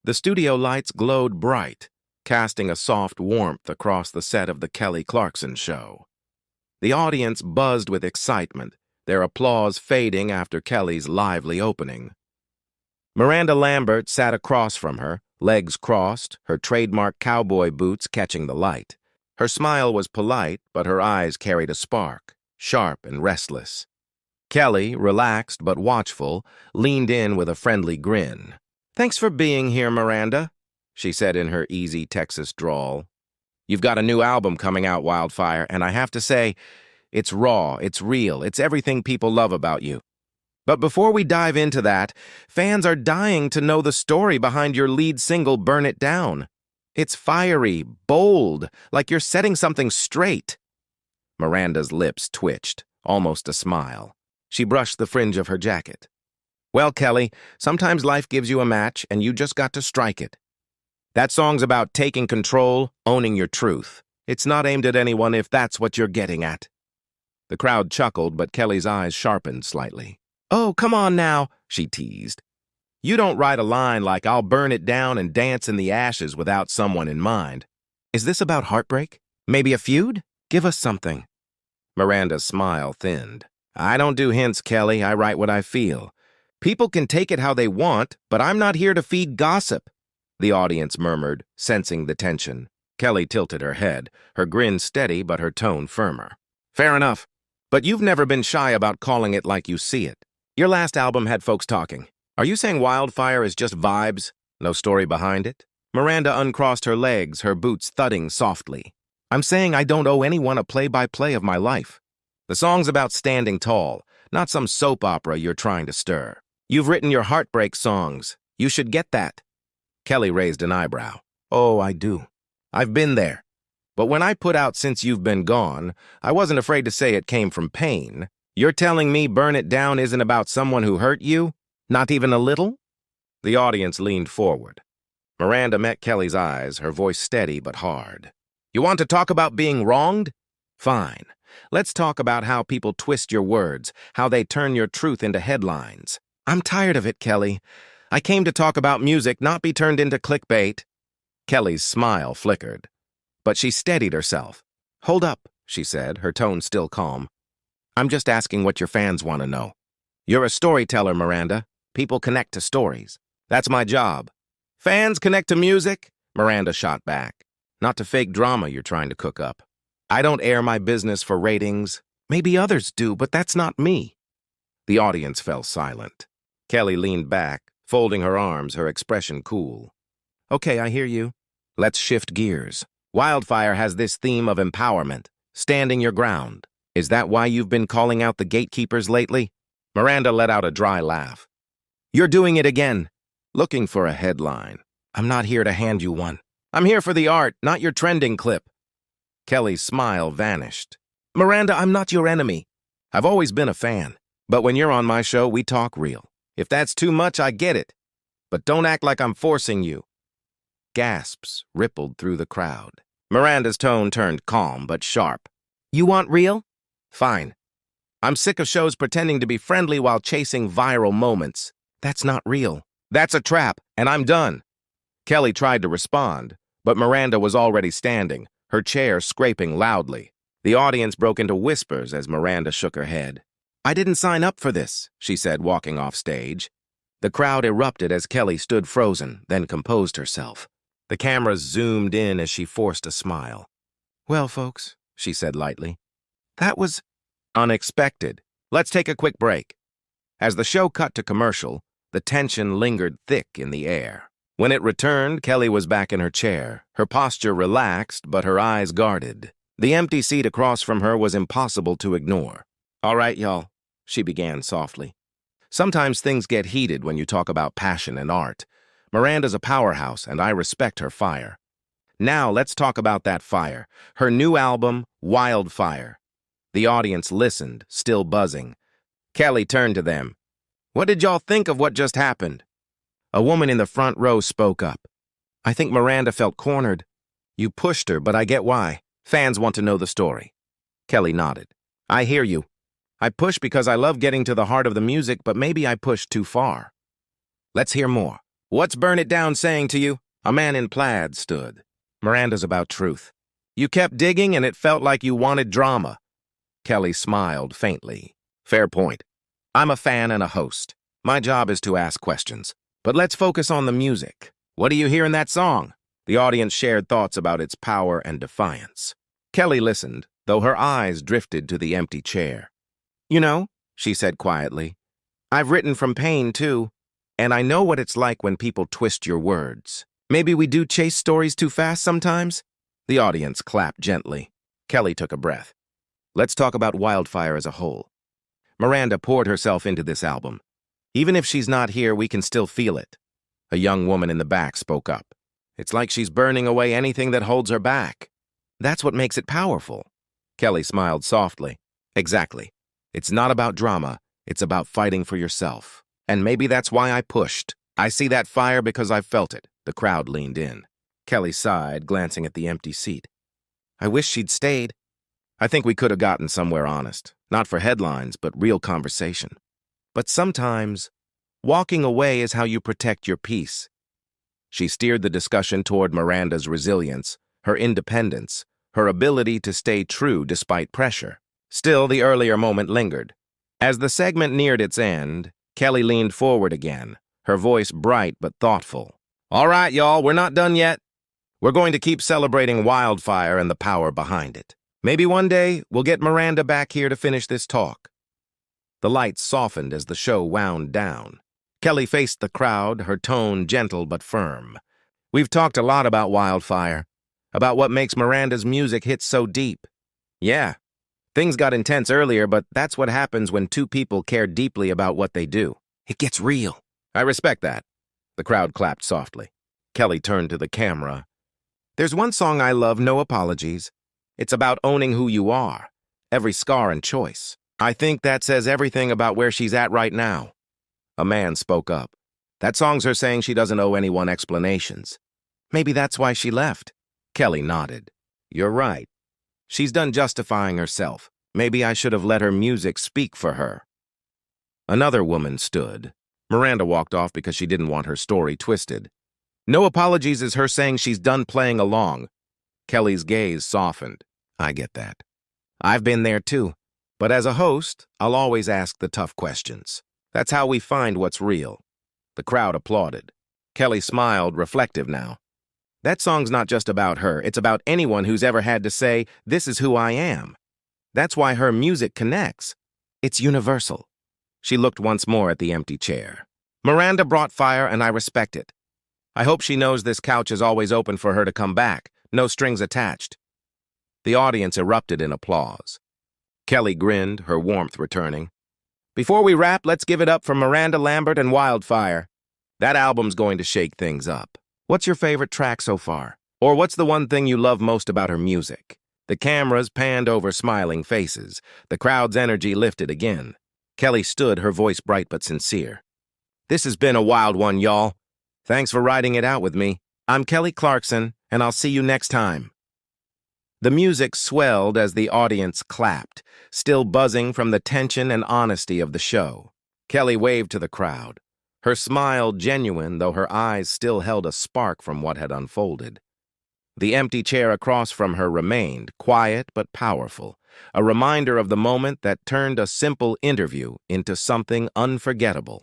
The studio lights glowed bright, casting a soft warmth across the set of the Kelly Clarkson show. The audience buzzed with excitement, their applause fading after Kelly's lively opening. Miranda Lambert sat across from her, legs crossed, her trademark cowboy boots catching the light. Her smile was polite, but her eyes carried a spark, sharp and restless. Kelly, relaxed but watchful, leaned in with a friendly grin. "Thanks for being here, Miranda," she said in her easy Texas drawl. "You've got a new album coming out, Wildfire, and I have to say, it's raw, it's real, it's everything people love about you. But before we dive into that, fans are dying to know the story behind your lead single, Burn It Down. It's fiery, bold, like you're setting something straight." Miranda's lips twitched, almost a smile. She brushed the fringe of her jacket. "Well, Kelly, sometimes life gives you a match, and you just got to strike it. That song's about taking control, owning your truth. It's not aimed at anyone if that's what you're getting at." The crowd chuckled, but Kelly's eyes sharpened slightly. "Oh, come on now," she teased. "You don't write a line like 'I'll burn it down and dance in the ashes' without someone in mind. Is this about heartbreak? Maybe a feud? Give us something." Miranda's smile thinned. "I don't do hints, Kelly. I write what I feel. People can take it how they want, but I'm not here to feed gossip," the audience murmured, sensing the tension. Kelly tilted her head, her grin steady but her tone firmer. "Fair enough. But you've never been shy about calling it like you see it. Your last album had folks talking. Are you saying Wildfire is just vibes? No story behind it?" Miranda uncrossed her legs, her boots thudding softly. "I'm saying I don't owe anyone a play-by-play of my life. The song's about standing tall, not some soap opera you're trying to stir. You've written your heartbreak songs. You should get that." Kelly raised an eyebrow. "Oh, I do. I've been there. But when I put out Since You've Been Gone, I wasn't afraid to say it came from pain. You're telling me Burn It Down isn't about someone who hurt you? Not even a little?" The audience leaned forward. Miranda met Kelly's eyes, her voice steady but hard. "You want to talk about being wronged? Fine. Let's talk about how people twist your words, how they turn your truth into headlines. I'm tired of it, Kelly. I came to talk about music, not be turned into clickbait." Kelly's smile flickered, but she steadied herself. "Hold up," she said, her tone still calm. "I'm just asking what your fans want to know. You're a storyteller, Miranda. People connect to stories. That's my job." "Fans connect to music?" Miranda shot back. "Not to fake drama you're trying to cook up. I don't air my business for ratings. Maybe others do, but that's not me." The audience fell silent. Kelly leaned back, folding her arms, her expression cool. "Okay, I hear you. Let's shift gears. Wildfire has this theme of empowerment, standing your ground. Is that why you've been calling out the gatekeepers lately?" Miranda let out a dry laugh. "You're doing it again. Looking for a headline. I'm not here to hand you one. I'm here for the art, not your trending clip." Kelly's smile vanished. "Miranda, I'm not your enemy. I've always been a fan. But when you're on my show, we talk real. If that's too much, I get it. But don't act like I'm forcing you." Gasps rippled through the crowd. Miranda's tone turned calm but sharp. "You want real? Fine. I'm sick of shows pretending to be friendly while chasing viral moments. That's not real. That's a trap, and I'm done." Kelly tried to respond, but Miranda was already standing, her chair scraping loudly. The audience broke into whispers as Miranda shook her head. "I didn't sign up for this," she said, walking off stage. The crowd erupted as Kelly stood frozen, then composed herself. The cameras zoomed in as she forced a smile. "Well, folks," she said lightly, "that was unexpected. Let's take a quick break." As the show cut to commercial, the tension lingered thick in the air. When it returned, Kelly was back in her chair, her posture relaxed but her eyes guarded. The empty seat across from her was impossible to ignore. "All right, y'all," she began softly. "Sometimes things get heated when you talk about passion and art. Miranda's a powerhouse, and I respect her fire. Now let's talk about that fire, her new album, Wildfire." The audience listened, still buzzing. Kelly turned to them. "What did y'all think of what just happened?" A woman in the front row spoke up. "I think Miranda felt cornered. You pushed her, but I get why. Fans want to know the story." Kelly nodded. "I hear you. I push because I love getting to the heart of the music, but maybe I pushed too far." "Let's hear more." What's Burn It Down saying to you? A man in plaid stood. Miranda's about truth. You kept digging and it felt like you wanted drama. Kelly smiled faintly. Fair point. I'm a fan and a host. My job is to ask questions. But let's focus on the music. What do you hear in that song? The audience shared thoughts about its power and defiance. Kelly listened, though her eyes drifted to the empty chair. You know, she said quietly, I've written from pain, too, and I know what it's like when people twist your words. Maybe we do chase stories too fast sometimes? The audience clapped gently. Kelly took a breath. Let's talk about Wildfire as a whole. Miranda poured herself into this album. Even if she's not here, we can still feel it. A young woman in the back spoke up. It's like she's burning away anything that holds her back. That's what makes it powerful. Kelly smiled softly. Exactly. It's not about drama. It's about fighting for yourself. And maybe that's why I pushed. I see that fire because I've felt it. The crowd leaned in. Kelly sighed, glancing at the empty seat. I wish she'd stayed. I think we could have gotten somewhere honest. Not for headlines, but real conversation. But sometimes, walking away is how you protect your peace. She steered the discussion toward Miranda's resilience, her independence, her ability to stay true despite pressure. Still, the earlier moment lingered. As the segment neared its end, Kelly leaned forward again, her voice bright but thoughtful. All right, y'all, we're not done yet. We're going to keep celebrating Wildfire and the power behind it. Maybe one day we'll get Miranda back here to finish this talk. The lights softened as the show wound down. Kelly faced the crowd, her tone gentle but firm. We've talked a lot about Wildfire, about what makes Miranda's music hit so deep. Yeah, things got intense earlier, but that's what happens when two people care deeply about what they do. It gets real. I respect that. The crowd clapped softly. Kelly turned to the camera. There's one song I love, No Apologies. It's about owning who you are, every scar and choice. I think that says everything about where she's at right now. A man spoke up. That song's her saying she doesn't owe anyone explanations. Maybe that's why she left. Kelly nodded. You're right. She's done justifying herself. Maybe I should have let her music speak for her. Another woman stood. Miranda walked off because she didn't want her story twisted. No Apologies is her saying she's done playing along. Kelly's gaze softened. I get that. I've been there too. But as a host, I'll always ask the tough questions. That's how we find what's real. The crowd applauded. Kelly smiled, reflective now. That song's not just about her. It's about anyone who's ever had to say, this is who I am. That's why her music connects. It's universal. She looked once more at the empty chair. Miranda brought fire, and I respect it. I hope she knows this couch is always open for her to come back, no strings attached. The audience erupted in applause. Kelly grinned, her warmth returning. Before we wrap, let's give it up for Miranda, Lambert, and Wildfire. That album's going to shake things up. What's your favorite track so far? Or what's the one thing you love most about her music? The cameras panned over smiling faces. The crowd's energy lifted again. Kelly stood, her voice bright but sincere. This has been a wild one, y'all. Thanks for riding it out with me. I'm Kelly Clarkson, and I'll see you next time. The music swelled as the audience clapped, still buzzing from the tension and honesty of the show. Kelly waved to the crowd, her smile genuine, though her eyes still held a spark from what had unfolded. The empty chair across from her remained, quiet but powerful, a reminder of the moment that turned a simple interview into something unforgettable.